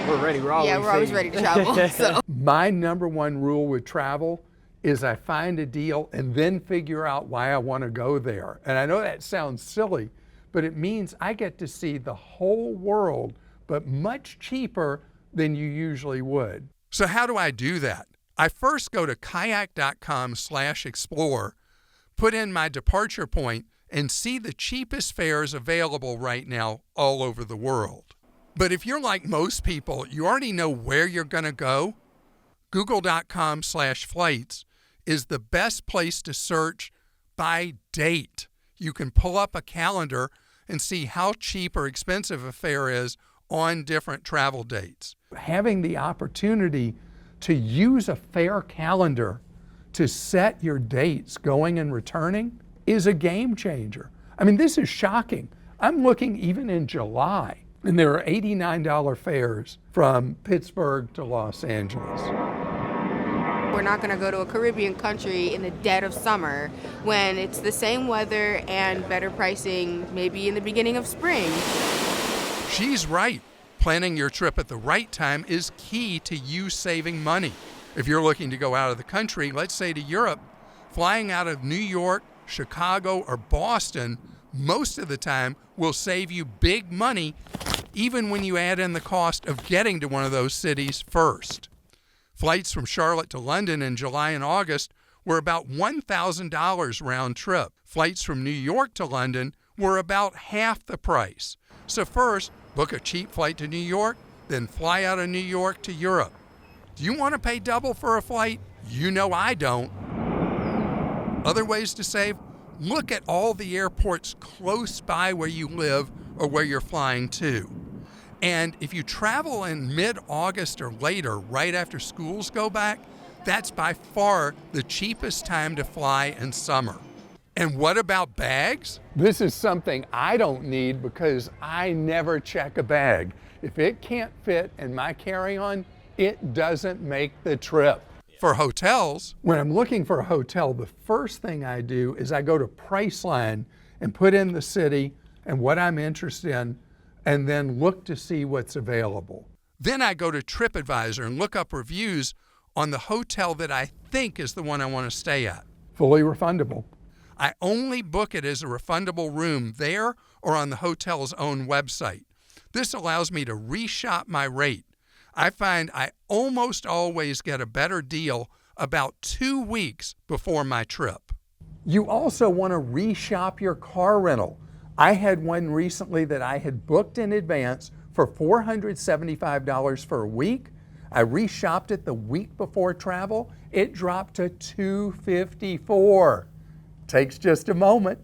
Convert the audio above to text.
We're ready. We're always, Yeah, we're always ready to travel. So. My number one rule with travel is I find a deal and then figure out why I want to go there. And I know that sounds silly, but it means I get to see the whole world, but much cheaper than you usually would. So how do I do that? I first go to kayak.com/explore, put in my departure point, and see the cheapest fares available right now all over the world. But if you're like most people, you already know where you're going to go. Google.com/flights is the best place to search by date. You can pull up a calendar and see how cheap or expensive a fare is on different travel dates. Having the opportunity to use a fare calendar to set your dates going and returning is a game changer. I mean, this is shocking. I'm looking even in July, and there are $89 fares from Pittsburgh to Los Angeles. We're not going to go to a Caribbean country in the dead of summer when it's the same weather and better pricing maybe in the beginning of spring. She's right. Planning your trip at the right time is key to you saving money. If you're looking to go out of the country, let's say to Europe, flying out of New York, Chicago, or Boston most of the time will save you big money, even when you add in the cost of getting to one of those cities first. Flights from Charlotte to London in July and August were about $1,000 round trip. Flights from New York to London were about half the price. So first, book a cheap flight to New York, then fly out of New York to Europe. Do you want to pay double for a flight? You know I don't. Other ways to save? Look at all the airports close by where you live or where you're flying to. And if you travel in mid-August or later, right after schools go back, that's by far the cheapest time to fly in summer. And what about bags? This is something I don't need because I never check a bag. If it can't fit in my carry-on, it doesn't make the trip. For hotels, when I'm looking for a hotel, the first thing I do is I go to Priceline and put in the city and what I'm interested in, and then look to see what's available. Then I go to TripAdvisor and look up reviews on the hotel that I think is the one I want to stay at. Fully refundable. I only book it as a refundable room there or on the hotel's own website. This allows me to reshop my rate. I find I almost always get a better deal about 2 weeks before my trip. You also want to reshop your car rental. I had one recently that I had booked in advance for $475 for a week. I reshopped it the week before travel. It dropped to $254. Takes just a moment.